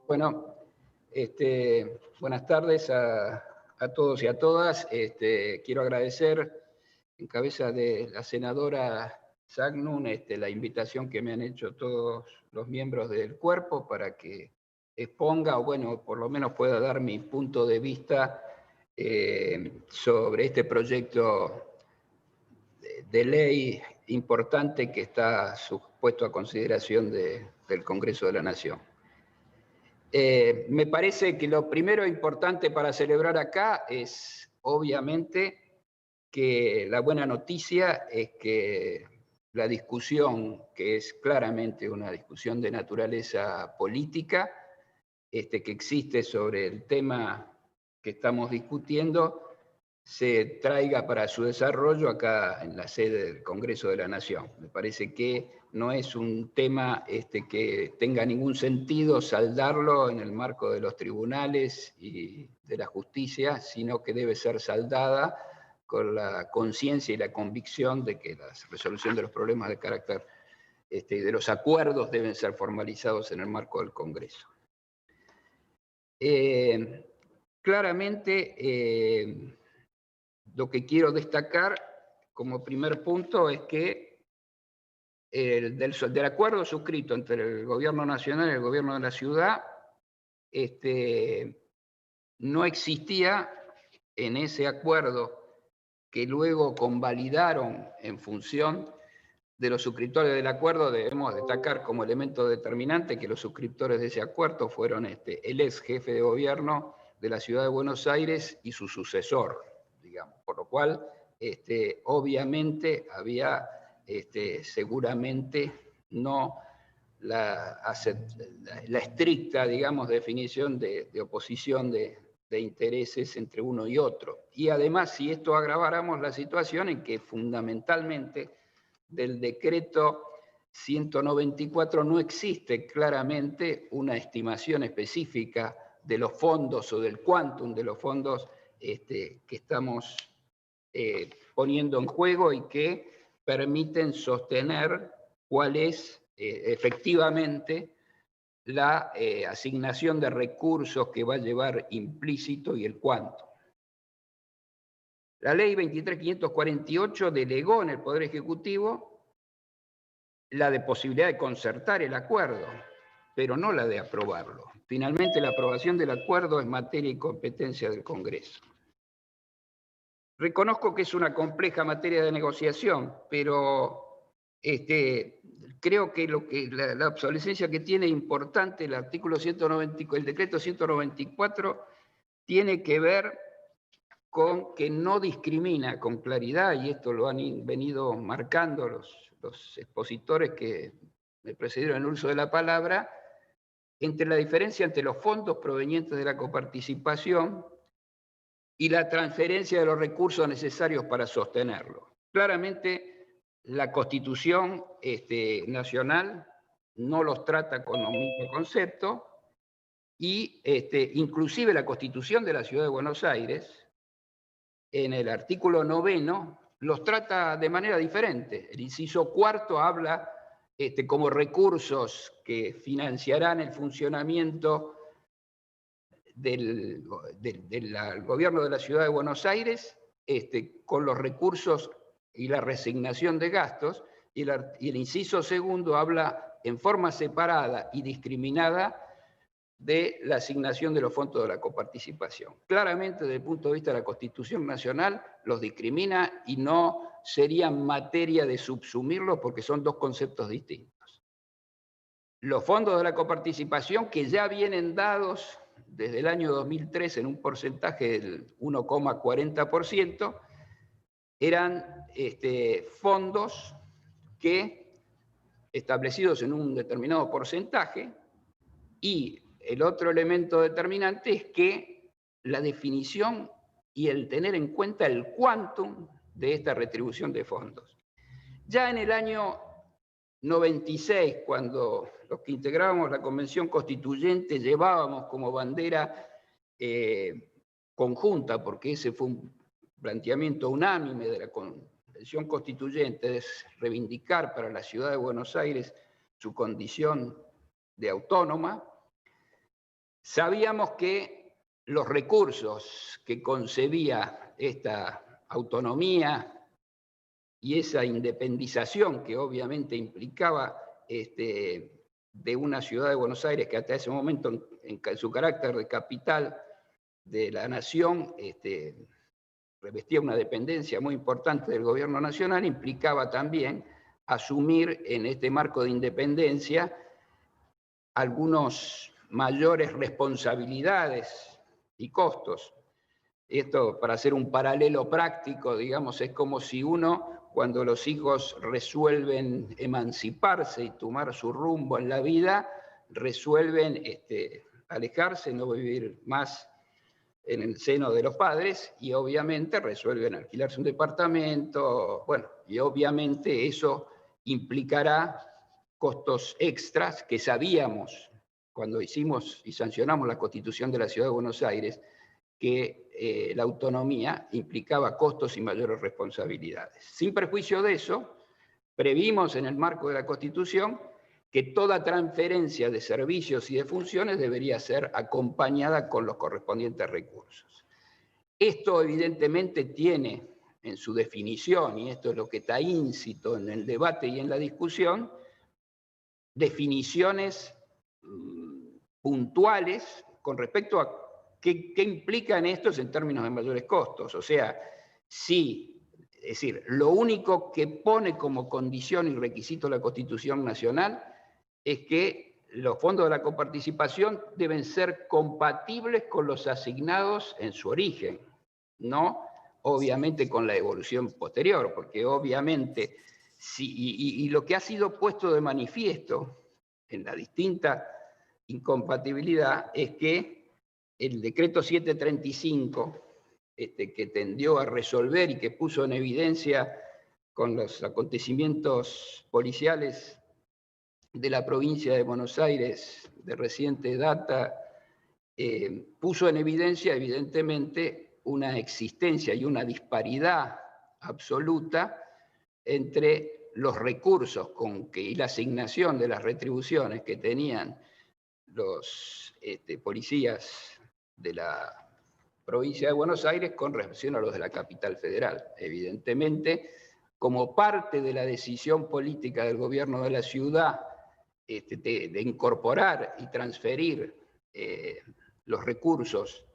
Bueno, buenas tardes a todos y a todas. Quiero agradecer, en cabeza de la senadora Sagnun, la invitación que me han hecho todos los miembros del cuerpo para que exponga, o bueno, por lo menos pueda dar mi punto de vista sobre este proyecto de ley importante que está supuesto a consideración del Congreso de la Nación. Me parece que lo primero importante para celebrar acá es, obviamente, que la buena noticia es que la discusión, que es claramente una discusión de naturaleza política, que existe sobre el tema que estamos discutiendo, se traiga para su desarrollo acá en la sede del Congreso de la Nación. Me parece que no es un tema que tenga ningún sentido saldarlo en el marco de los tribunales y de la justicia, sino que debe ser saldada con la conciencia y la convicción de que la resolución de los problemas de carácter de los acuerdos deben ser formalizados en el marco del Congreso. Claramente, lo que quiero destacar como primer punto es que del acuerdo suscrito entre el Gobierno Nacional y el Gobierno de la Ciudad, no existía en ese acuerdo, que luego convalidaron en función de los suscriptores del acuerdo. Debemos destacar como elemento determinante que los suscriptores de ese acuerdo fueron el ex jefe de gobierno de la Ciudad de Buenos Aires y su sucesor, digamos, por lo cual obviamente había seguramente no la estricta, digamos, definición de oposición de intereses entre uno y otro. Y además, si esto agraváramos la situación en que fundamentalmente del decreto 194 no existe claramente una estimación específica de los fondos o del quantum de los fondos que estamos poniendo en juego y que permiten sostener cuál es efectivamente la asignación de recursos que va a llevar implícito y el cuánto. La ley 23.548 delegó en el Poder Ejecutivo la de posibilidad de concertar el acuerdo, pero no la de aprobarlo. Finalmente, la aprobación del acuerdo es materia y competencia del Congreso. Reconozco que es una compleja materia de negociación, pero creo que la obsolescencia que tiene importante el artículo 190, el decreto 194, tiene que ver con que no discrimina con claridad, y esto lo han venido marcando los expositores que me precedieron en el uso de la palabra, entre la diferencia entre los fondos provenientes de la coparticipación y la transferencia de los recursos necesarios para sostenerlo. Claramente, la Constitución nacional no los trata con el mismo concepto, y inclusive la Constitución de la Ciudad de Buenos Aires, en el artículo 9, los trata de manera diferente. El inciso cuarto habla como recursos que financiarán el funcionamiento del gobierno de la Ciudad de Buenos Aires, con los recursos y la resignación de gastos, y el inciso segundo habla en forma separada y discriminada de la asignación de los fondos de la coparticipación. Claramente, desde el punto de vista de la Constitución Nacional, los discrimina y no sería materia de subsumirlos porque son dos conceptos distintos. Los fondos de la coparticipación, que ya vienen dados desde el año 2003 en un porcentaje del 1,40%, eran fondos que, establecidos en un determinado porcentaje, y el otro elemento determinante es que la definición y el tener en cuenta el quantum de esta retribución de fondos. Ya en el año 96, cuando los que integrábamos la Convención Constituyente llevábamos como bandera conjunta, porque ese fue un planteamiento unánime de la Convención Constituyente, es reivindicar para la Ciudad de Buenos Aires su condición de autónoma, Sabíamos que los recursos que concebía esta autonomía y esa independización que obviamente implicaba de una ciudad de Buenos Aires que hasta ese momento, en su carácter de capital de la nación, revestía una dependencia muy importante del gobierno nacional, implicaba también asumir en este marco de independencia algunos mayores responsabilidades y costos. Esto, para hacer un paralelo práctico, digamos, es como si uno, cuando los hijos resuelven emanciparse y tomar su rumbo en la vida, resuelven alejarse, no vivir más en el seno de los padres, y obviamente resuelven alquilarse un departamento, bueno, y obviamente eso implicará costos extras que sabíamos cuando hicimos y sancionamos la Constitución de la Ciudad de Buenos Aires, que la autonomía implicaba costos y mayores responsabilidades. Sin perjuicio de eso, previmos en el marco de la Constitución que toda transferencia de servicios y de funciones debería ser acompañada con los correspondientes recursos. Esto evidentemente tiene en su definición, y esto es lo que está íncito en el debate y en la discusión, definiciones puntuales con respecto a qué implican estos en términos de mayores costos. O sea, sí, es decir, lo único que pone como condición y requisito la Constitución Nacional es que los fondos de la coparticipación deben ser compatibles con los asignados en su origen, no obviamente con la evolución posterior, porque obviamente, y lo que ha sido puesto de manifiesto en la distinta incompatibilidad es que el decreto 735, que tendió a resolver y que puso en evidencia con los acontecimientos policiales de la provincia de Buenos Aires de reciente data, puso en evidencia evidentemente una existencia y una disparidad absoluta entre los recursos y la asignación de las retribuciones que tenían los policías de la provincia de Buenos Aires con relación a los de la capital federal. Evidentemente, como parte de la decisión política del gobierno de la ciudad de incorporar y transferir los recursos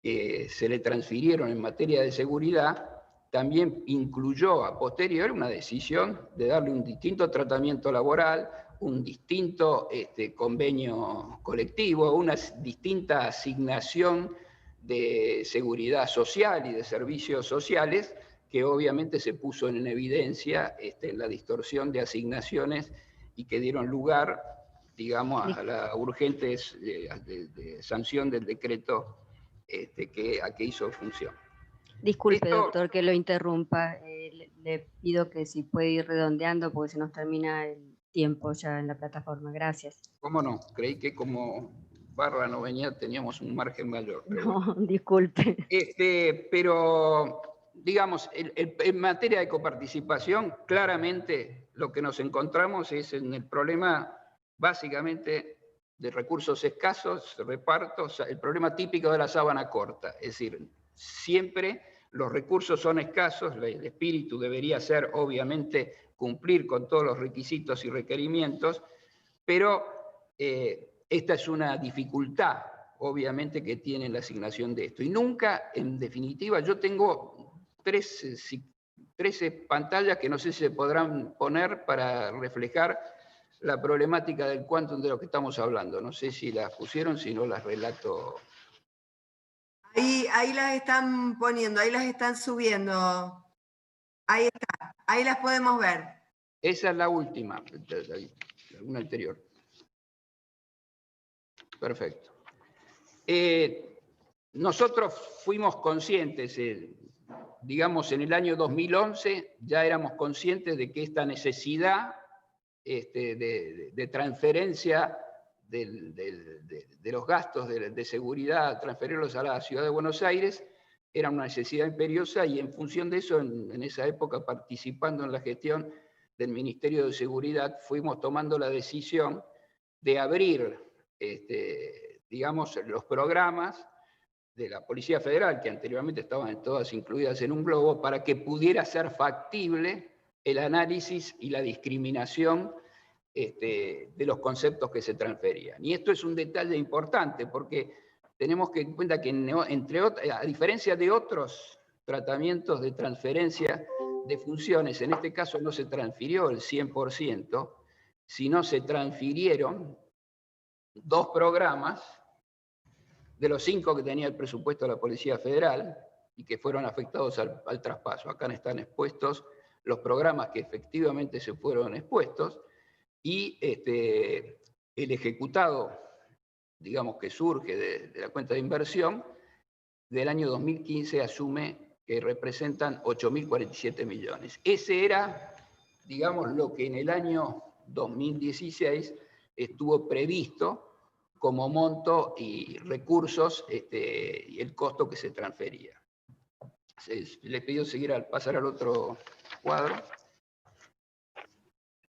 que se le transfirieron en materia de seguridad, también incluyó a posteriori una decisión de darle un distinto tratamiento laboral, un distinto convenio colectivo, una distinta asignación de seguridad social y de servicios sociales, que obviamente se puso en evidencia en la distorsión de asignaciones y que dieron lugar, digamos, a la urgente de sanción del decreto a que hizo función. Disculpe, doctor, que lo interrumpa. Le pido que si puede ir redondeando porque se nos termina el tiempo ya en la plataforma. Gracias. ¿Cómo no? Creí que como barra no venía teníamos un margen mayor. No, bueno. Disculpe. Pero, digamos, en materia de coparticipación, claramente lo que nos encontramos es en el problema básicamente de recursos escasos, repartos, el problema típico de la sábana corta. Es decir, siempre los recursos son escasos, el espíritu debería ser, obviamente, cumplir con todos los requisitos y requerimientos, pero esta es una dificultad, obviamente, que tiene la asignación de esto. Y nunca, en definitiva, yo tengo 13 pantallas que no sé si se podrán poner para reflejar la problemática del quantum de lo que estamos hablando. No sé si las pusieron, si no las relato. Ahí las están poniendo, ahí las están subiendo. Ahí está, ahí las podemos ver. Esa es la última, una anterior. Perfecto. Nosotros fuimos conscientes, digamos, en el año 2011 ya éramos conscientes de que esta necesidad de transferencia de los gastos de seguridad, transferirlos a la ciudad de Buenos Aires, era una necesidad imperiosa, y en función de eso, en esa época, participando en la gestión del Ministerio de Seguridad, fuimos tomando la decisión de abrir, digamos, los programas de la Policía Federal, que anteriormente estaban todas incluidas en un globo, para que pudiera ser factible el análisis y la discriminación de los conceptos que se transferían. Y esto es un detalle importante, porque tenemos que en cuenta que, a diferencia de otros tratamientos de transferencia de funciones, en este caso no se transfirió el 100%, sino se transfirieron 2 programas de los 5 que tenía el presupuesto de la Policía Federal y que fueron afectados al traspaso. Acá están expuestos los programas que efectivamente se fueron expuestos y el ejecutado, digamos, que surge de la cuenta de inversión del año 2015 asume que representan 8.047 millones. Ese era, digamos, lo que en el año 2016 estuvo previsto como monto y recursos y el costo que se transfería. Les pido pasar al otro cuadro.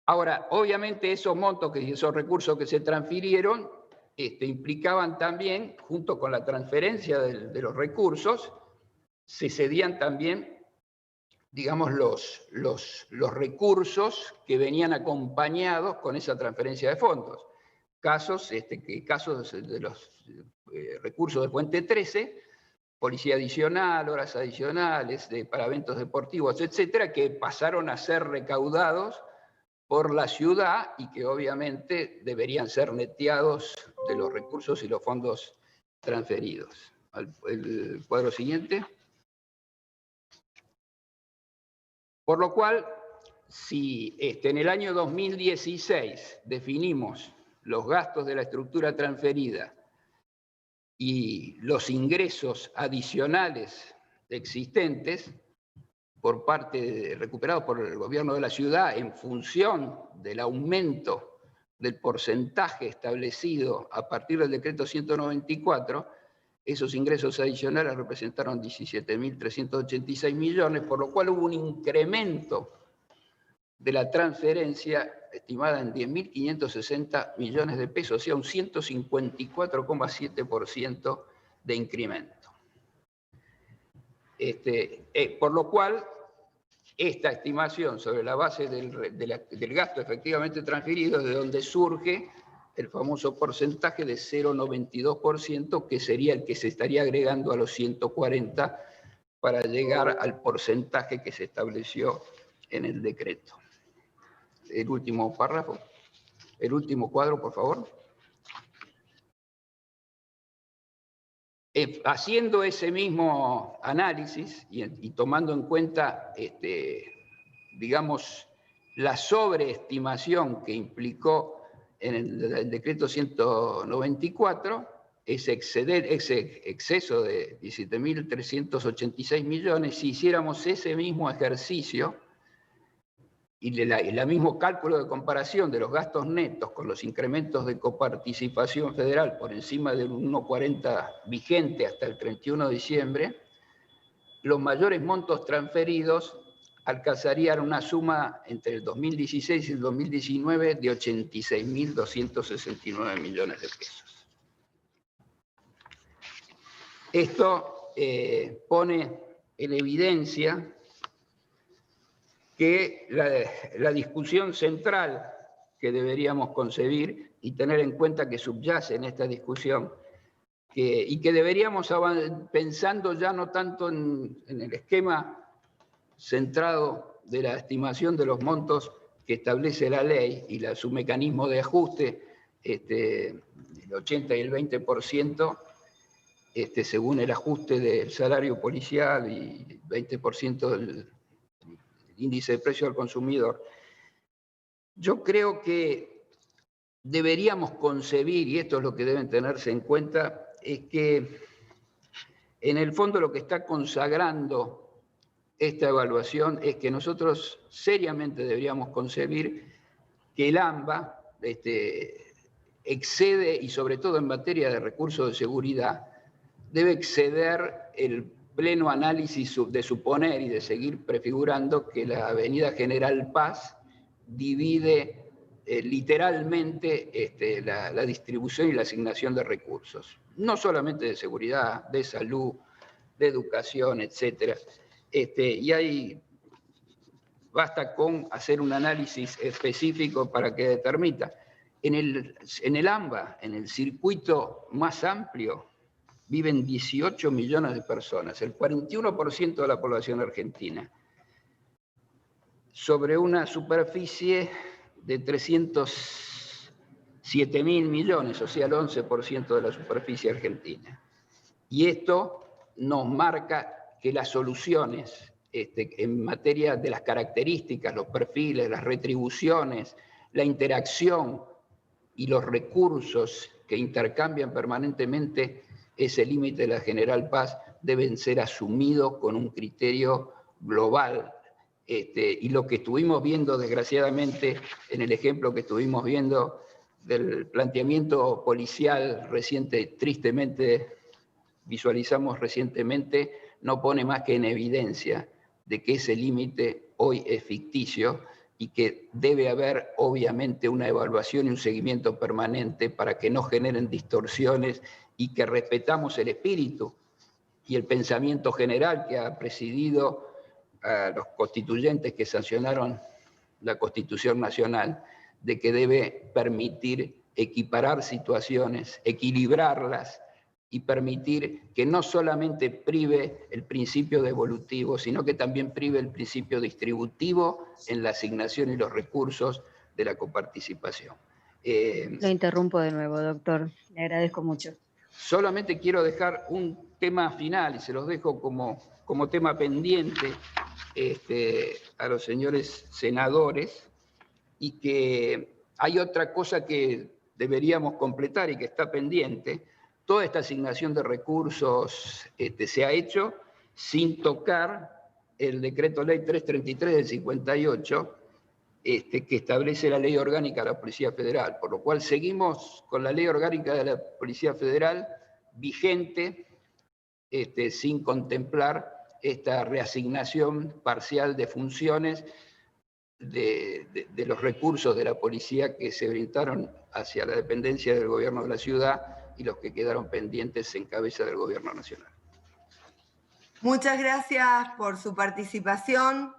Ahora, obviamente esos montos, esos recursos que se transfirieron, implicaban también, junto con la transferencia de los recursos, se cedían también, digamos, los recursos que venían acompañados con esa transferencia de fondos. Casos de los recursos de Fuente 13, policía adicional, horas adicionales, para eventos deportivos, etcétera, que pasaron a ser recaudados por la ciudad y que obviamente deberían ser neteados de los recursos y los fondos transferidos. El cuadro siguiente. Por lo cual, si en el año 2016 definimos los gastos de la estructura transferida y los ingresos adicionales existentes recuperados por el gobierno de la ciudad en función del aumento del porcentaje establecido a partir del decreto 194, esos ingresos adicionales representaron 17.386 millones, por lo cual hubo un incremento de la transferencia estimada en 10.560 millones de pesos, o sea, un 154,7% de incremento. Por lo cual, esta estimación sobre la base del gasto efectivamente transferido es de donde surge el famoso porcentaje de 0,92%, que sería el que se estaría agregando a los 140 para llegar al porcentaje que se estableció en el decreto. El último párrafo, el último cuadro, por favor. Haciendo ese mismo análisis y tomando en cuenta, digamos, la sobreestimación que implicó en el decreto 194, ese exceso de 17.386 millones, si hiciéramos ese mismo ejercicio y el mismo cálculo de comparación de los gastos netos con los incrementos de coparticipación federal por encima del 1,40 vigente hasta el 31 de diciembre, los mayores montos transferidos alcanzarían una suma entre el 2016 y el 2019 de 86.269 millones de pesos. Esto pone en evidencia que la discusión central que deberíamos concebir y tener en cuenta que subyace en esta discusión, y que deberíamos pensando ya no tanto en el esquema centrado de la estimación de los montos que establece la ley y su mecanismo de ajuste, el 80 y el 20%, según el ajuste del salario policial y 20% del índice de precio al consumidor. Yo creo que deberíamos concebir, y esto es lo que deben tenerse en cuenta, es que en el fondo lo que está consagrando esta evaluación es que nosotros seriamente deberíamos concebir que el AMBA excede, y sobre todo en materia de recursos de seguridad, debe exceder el pleno análisis de suponer y de seguir prefigurando que la Avenida General Paz divide literalmente la distribución y la asignación de recursos, no solamente de seguridad, de salud, de educación, etc. Basta con hacer un análisis específico para que determine. En el AMBA, en el circuito más amplio, viven 18 millones de personas, el 41% de la población argentina, sobre una superficie de 307.000 millones, o sea, el 11% de la superficie argentina. Y esto nos marca que las soluciones en materia de las características, los perfiles, las retribuciones, la interacción y los recursos que intercambian permanentemente ese límite de la General Paz deben ser asumidos con un criterio global. Y lo que estuvimos viendo, desgraciadamente, en el ejemplo que estuvimos viendo del planteamiento policial reciente, tristemente visualizamos recientemente, no pone más que en evidencia de que ese límite hoy es ficticio y que debe haber obviamente una evaluación y un seguimiento permanente para que no generen distorsiones y que respetamos el espíritu y el pensamiento general que ha presidido a los constituyentes que sancionaron la Constitución Nacional, de que debe permitir equiparar situaciones, equilibrarlas y permitir que no solamente prive el principio devolutivo, sino que también prive el principio distributivo en la asignación y los recursos de la coparticipación. Lo interrumpo de nuevo, doctor. Le agradezco mucho. Solamente quiero dejar un tema final, y se los dejo como tema pendiente a los señores senadores, y que hay otra cosa que deberíamos completar y que está pendiente. Toda esta asignación de recursos se ha hecho sin tocar el decreto ley 333 del 58, que establece la ley orgánica de la Policía Federal, por lo cual seguimos con la ley orgánica de la Policía Federal vigente, sin contemplar esta reasignación parcial de funciones de los recursos de la policía que se orientaron hacia la dependencia del gobierno de la ciudad y los que quedaron pendientes en cabeza del gobierno nacional. Muchas gracias por su participación.